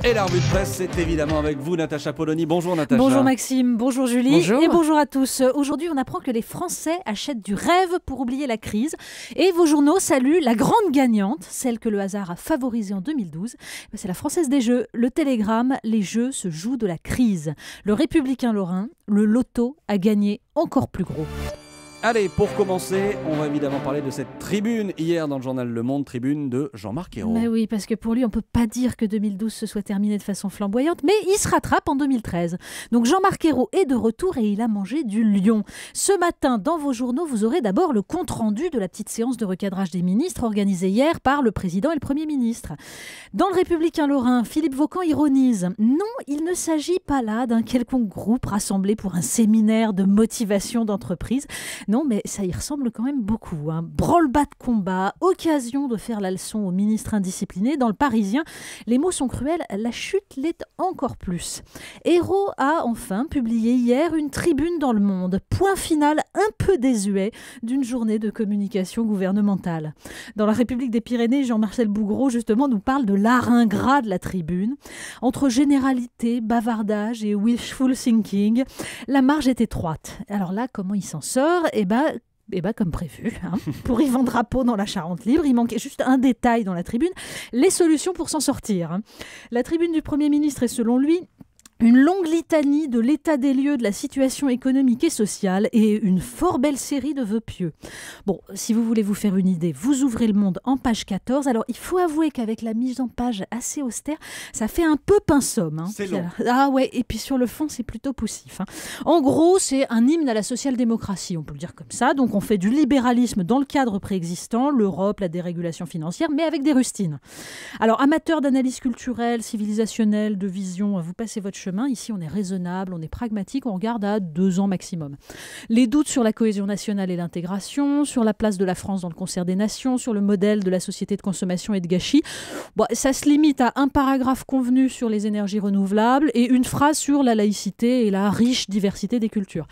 Et la revue de presse, c'est évidemment avec vous, Natacha Polony. Bonjour Natacha. Bonjour Maxime, bonjour Julie. Bonjour. Et bonjour à tous. Aujourd'hui, on apprend que les Français achètent du rêve pour oublier la crise. Et vos journaux saluent la grande gagnante, celle que le hasard a favorisée en 2012. C'est la Française des Jeux. Le Télégramme, les Jeux se jouent de la crise. Le Républicain lorrain, le loto a gagné encore plus gros. Allez, pour commencer, on va évidemment parler de cette tribune hier dans le journal Le Monde, tribune de Jean-Marc Ayrault. Mais oui, parce que pour lui, on ne peut pas dire que 2012 se soit terminé de façon flamboyante, mais il se rattrape en 2013. Donc Jean-Marc Ayrault est de retour et il a mangé du lion. Ce matin, dans vos journaux, vous aurez d'abord le compte-rendu de la petite séance de recadrage des ministres organisée hier par le président et le Premier ministre. Dans le Républicain lorrain, Philippe Vaucan ironise. Non, il ne s'agit pas là d'un quelconque groupe rassemblé pour un séminaire de motivation d'entreprise. Non, mais ça y ressemble quand même beaucoup. Branle-bas de combat, occasion de faire la leçon aux ministres indisciplinés. Dans le Parisien, les mots sont cruels, la chute l'est encore plus. Ayrault a enfin publié hier une tribune dans Le Monde. Point final un peu désuet d'une journée de communication gouvernementale. Dans la République des Pyrénées, Jean-Marcel Bougreau, justement, nous parle de l'art ingrat de la tribune. Entre généralité, bavardage et wishful thinking, la marge est étroite. Alors là, comment il s'en sort ? Comme prévu, pour Yvan Drapeau dans la Charente libre, il manquait juste un détail dans la tribune, les solutions pour s'en sortir. La tribune du Premier ministre est selon lui une longue litanie de l'état des lieux de la situation économique et sociale et une fort belle série de vœux pieux. Bon, si vous voulez vous faire une idée, vous ouvrez Le Monde en page 14. Alors, il faut avouer qu'avec la mise en page assez austère, ça fait un peu pince-homme. C'est long. Ah ouais, et puis sur le fond, c'est plutôt poussif. En gros, c'est un hymne à la social-démocratie, on peut le dire comme ça. Donc, on fait du libéralisme dans le cadre préexistant, l'Europe, la dérégulation financière, mais avec des rustines. Alors, amateurs d'analyse culturelle, civilisationnelle, de vision, vous passez votre chemin. Ici, on est raisonnable, on est pragmatique, on regarde à 2 ans maximum. Les doutes sur la cohésion nationale et l'intégration, sur la place de la France dans le concert des nations, sur le modèle de la société de consommation et de gâchis, ça se limite à un paragraphe convenu sur les énergies renouvelables et une phrase sur la laïcité et la riche diversité des cultures.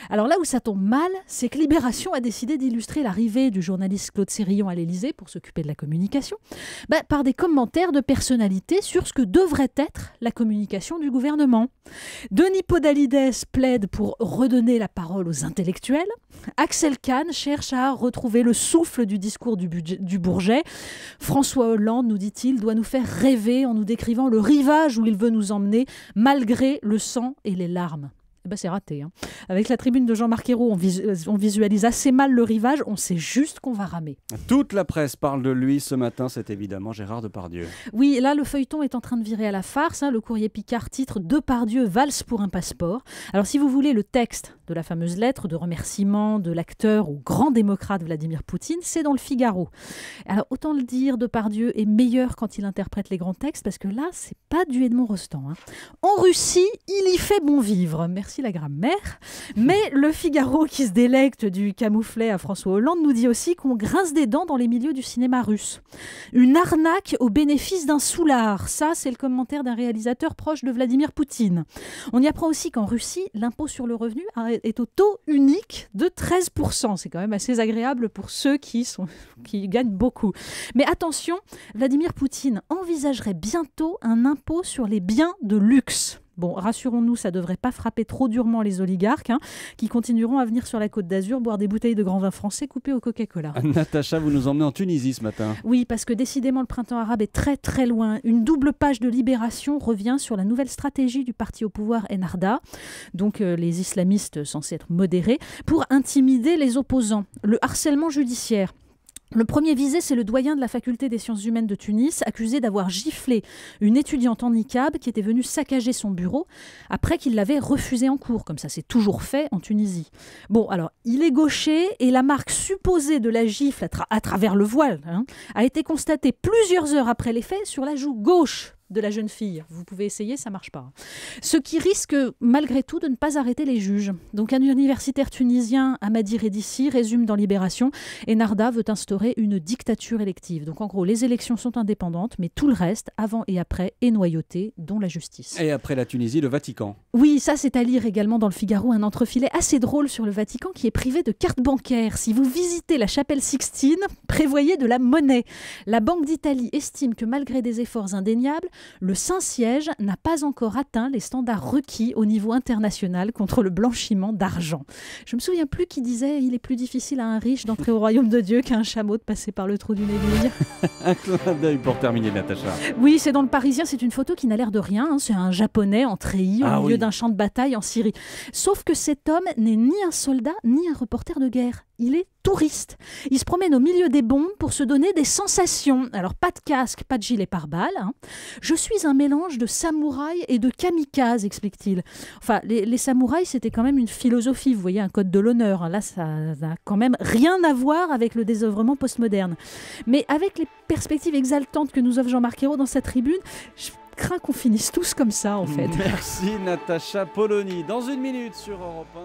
Alors là où ça tombe mal, c'est que Libération a décidé d'illustrer l'arrivée du journaliste Claude Sérillon à l'Élysée pour s'occuper de la communication, par des commentaires de personnalités sur ce que devrait être la communication du gouvernement. Denis Podalides plaide pour redonner la parole aux intellectuels. Axel Kahn cherche à retrouver le souffle du discours du Bourget. François Hollande, nous dit-il, doit nous faire rêver en nous décrivant le rivage où il veut nous emmener, malgré le sang et les larmes. C'est raté. Avec la tribune de Jean-Marc Ayrault, on visualise assez mal le rivage, on sait juste qu'on va ramer. Toute la presse parle de lui ce matin, c'est évidemment Gérard Depardieu. Oui, là, le feuilleton est en train de virer à la farce. Le Courrier Picard titre « Depardieu valse pour un passeport ». Alors, si vous voulez le texte de la fameuse lettre de remerciement de l'acteur au grand démocrate Vladimir Poutine, c'est dans le Figaro. Alors, autant le dire, Depardieu est meilleur quand il interprète les grands textes, parce que là, c'est pas du Edmond Rostand. En Russie, il y fait bon vivre. Merci la grammaire. Mais le Figaro, qui se délecte du camouflet à François Hollande, nous dit aussi qu'on grince des dents dans les milieux du cinéma russe. Une arnaque au bénéfice d'un soulard. Ça, c'est le commentaire d'un réalisateur proche de Vladimir Poutine. On y apprend aussi qu'en Russie, l'impôt sur le revenu est au taux unique de 13%. C'est quand même assez agréable pour ceux qui gagnent beaucoup. Mais attention, Vladimir Poutine envisagerait bientôt un impôt sur les biens de luxe. Bon, rassurons-nous, ça ne devrait pas frapper trop durement les oligarques qui continueront à venir sur la Côte d'Azur boire des bouteilles de grands vins français coupés au Coca-Cola. Natacha, vous nous emmenez en Tunisie ce matin. Oui, parce que décidément, le printemps arabe est très très loin. Une double page de Libération revient sur la nouvelle stratégie du parti au pouvoir Ennahda, donc les islamistes censés être modérés, pour intimider les opposants. Le harcèlement judiciaire. Le premier visé, c'est le doyen de la faculté des sciences humaines de Tunis, accusé d'avoir giflé une étudiante en niqab qui était venue saccager son bureau après qu'il l'avait refusé en cours, comme ça c'est toujours fait en Tunisie. Bon, alors, il est gaucher et la marque supposée de la gifle à travers le voile a été constatée plusieurs heures après les faits sur la joue gauche de la jeune fille. Vous pouvez essayer, ça ne marche pas. Ce qui risque malgré tout de ne pas arrêter les juges. Donc un universitaire tunisien, Hamadi Redissi, résume dans Libération, Ennahda veut instaurer une dictature élective. Donc en gros, les élections sont indépendantes, mais tout le reste, avant et après, est noyauté, dont la justice. Et après la Tunisie, le Vatican. Oui, ça c'est à lire également dans le Figaro, un entrefilet assez drôle sur le Vatican qui est privé de carte bancaire. Si vous visitez la chapelle Sixtine, prévoyez de la monnaie. La Banque d'Italie estime que malgré des efforts indéniables, Le Saint-Siège n'a pas encore atteint les standards requis au niveau international contre le blanchiment d'argent. Je me souviens plus qui disait il est plus difficile à un riche d'entrer au royaume de Dieu qu'à un chameau de passer par le trou d'une aiguille. Un clin d'œil pour terminer, Natacha. Oui, c'est dans le Parisien, c'est une photo qui n'a l'air de rien, hein. C'est un Japonais en treillis au milieu d'un champ de bataille en Syrie. Sauf que cet homme n'est ni un soldat ni un reporter de guerre. Il est touriste. Il se promène au milieu des bombes pour se donner des sensations. Alors pas de casque, pas de gilet pare-balles, hein. Je suis un mélange de samouraï et de kamikaze, explique-t-il. Enfin, les samouraïs, c'était quand même une philosophie, vous voyez, un code de l'honneur. Là, ça n'a quand même rien à voir avec le désœuvrement postmoderne. Mais avec les perspectives exaltantes que nous offre Jean-Marc Ayrault dans sa tribune, je crains qu'on finisse tous comme ça, en fait. Merci Natacha Polony. Dans une minute sur Europe 1.